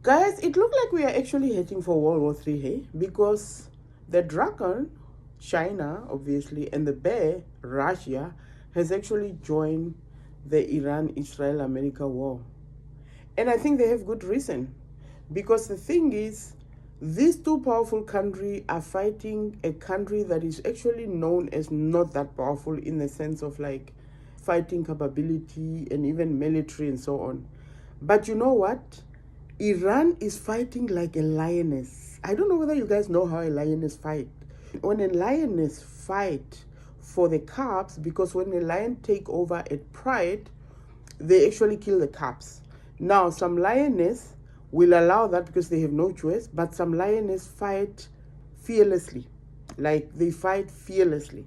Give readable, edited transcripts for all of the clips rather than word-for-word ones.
Guys, it looked like we are actually heading for World War III, hey? Because the dragon, China, obviously, and the bear, Russia, has actually joined the Iran-Israel-America war. And I think they have good reason. Because the thing is, these two powerful countries are fighting a country that is actually known as not that powerful in the sense of like fighting capability and even military and so on. But you know what? Iran is fighting like a lioness. I don't know whether you guys know how a lioness fight. When a lioness fight for the cubs, because when a lion take over at pride, they actually kill the cubs. Now, some lioness will allow that because they have no choice, but some lioness fight fearlessly. Like they fight fearlessly.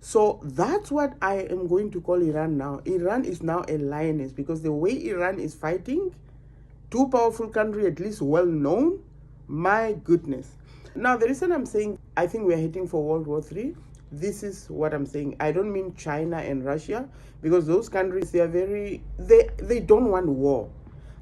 So that's what I am going to call Iran now. Iran is now a lioness because the way Iran is fighting, two powerful countries, at least well known, my goodness. Now, the reason I'm saying I think we're heading for World War III, this is what I'm saying. I don't mean China and Russia, because those countries, they are they don't want war.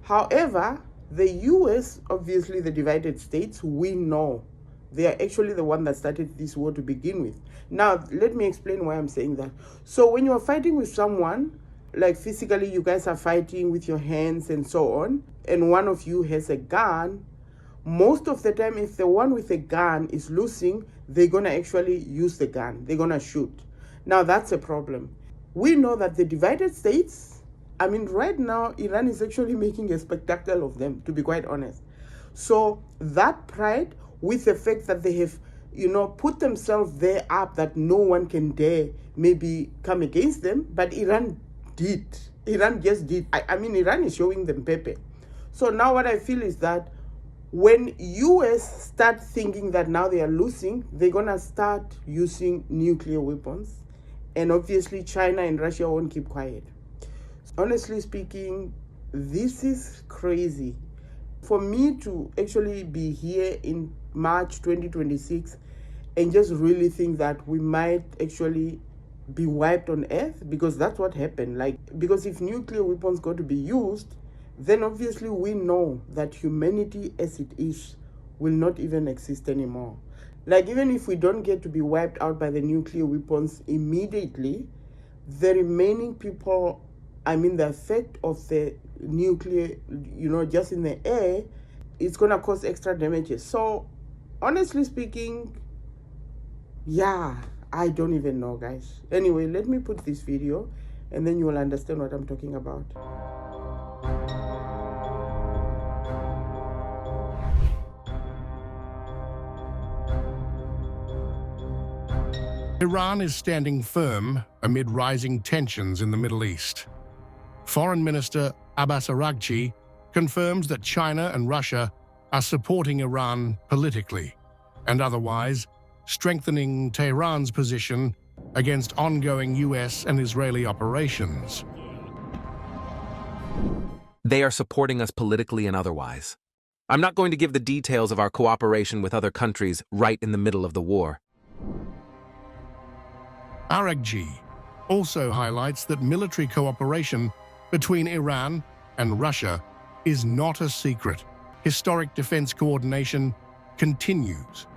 However, the US, obviously the divided states, we know they are actually the one that started this war to begin with. Now, let me explain why I'm saying that. So when you're fighting with someone, like physically you guys are fighting with your hands and so on, and one of you has a gun, most of the time if the one with a gun is losing, they're gonna actually use the gun, they're gonna shoot. Now that's a problem. We know that the divided states, I mean right now Iran is actually making a spectacle of them, to be quite honest. So that pride with the fact that they have put themselves there up that no one can dare maybe come against them, but Iran just did. I mean, Iran is showing them pepe. So now what I feel is that when US start thinking that now they are losing, they're going to start using nuclear weapons. And obviously China and Russia won't keep quiet. Honestly speaking, this is crazy. For me to actually be here in March 2026 and just really think that we might actually be wiped on Earth, because that's what happened. Like, because if nuclear weapons go to be used, then obviously we know that humanity as it is will not even exist anymore. Like, even if we don't get to be wiped out by the nuclear weapons immediately, the remaining people, I mean, the effect of the nuclear, just in the air, it's going to cause extra damages. So, honestly speaking, yeah, I don't even know, guys. Anyway, let me put this video and then you will understand what I'm talking about. Iran is standing firm amid rising tensions in the Middle East. Foreign Minister Abbas Araghchi confirms that China and Russia are supporting Iran politically and otherwise, strengthening Tehran's position against ongoing US and Israeli operations. They are supporting us politically and otherwise. I'm not going to give the details of our cooperation with other countries right in the middle of the war. Araghchi also highlights that military cooperation between Iran and Russia is not a secret. Historic defense coordination continues,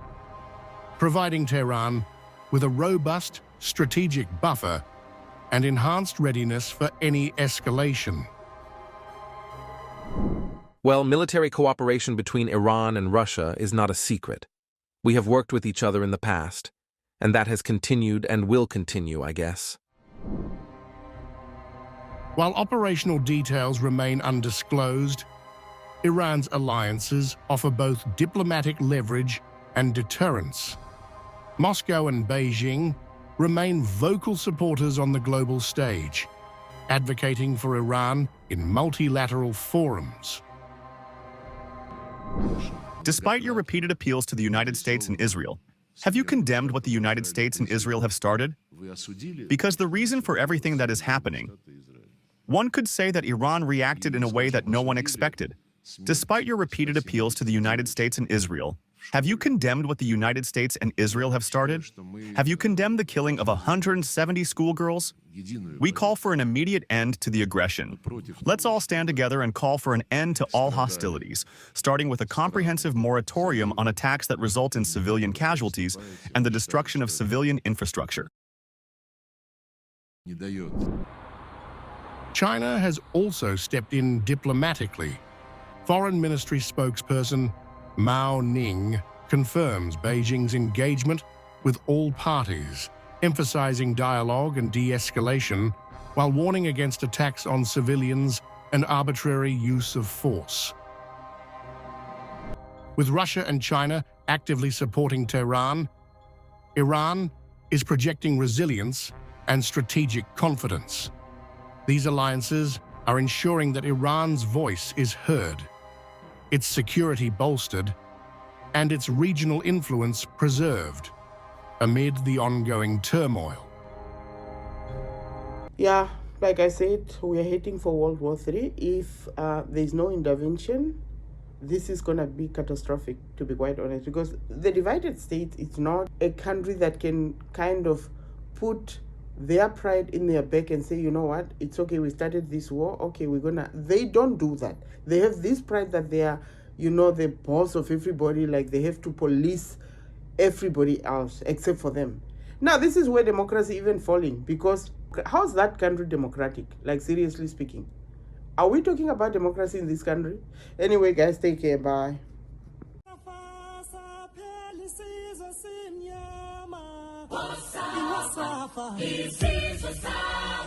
providing Tehran with a robust strategic buffer and enhanced readiness for any escalation. Well, military cooperation between Iran and Russia is not a secret. We have worked with each other in the past, and that has continued and will continue, I guess. While operational details remain undisclosed, Iran's alliances offer both diplomatic leverage and deterrence. Moscow and Beijing remain vocal supporters on the global stage, advocating for Iran in multilateral forums. Despite your repeated appeals to the United States and Israel, have you condemned what the United States and Israel have started? Because the reason for everything that is happening, one could say that Iran reacted in a way that no one expected. Despite your repeated appeals to the United States and Israel, Have you condemned what the United States and Israel have started? Have you condemned the killing of 170 schoolgirls? We call for an immediate end to the aggression. Let's all stand together and call for an end to all hostilities, starting with a comprehensive moratorium on attacks that result in civilian casualties and the destruction of civilian infrastructure. China has also stepped in diplomatically. Foreign Ministry spokesperson Mao Ning confirms Beijing's engagement with all parties, emphasizing dialogue and de-escalation while warning against attacks on civilians and arbitrary use of force. With Russia and China actively supporting Tehran, Iran is projecting resilience and strategic confidence. These alliances are ensuring that Iran's voice is heard, its security bolstered, and its regional influence preserved amid the ongoing turmoil. Yeah, like I said, we are heading for World War III. If there's no intervention, this is going to be catastrophic, to be quite honest, because the divided states is not a country that can kind of put their pride in their back and say, you know what, it's okay, we started this war, okay, they don't do that. They have this pride that they are, the boss of everybody, like they have to police everybody else except for them. Now, this is where democracy even falling, because how's that country democratic? Like, seriously speaking, are we talking about democracy in this country? Anyway, guys, take care, bye. Isizwe sama,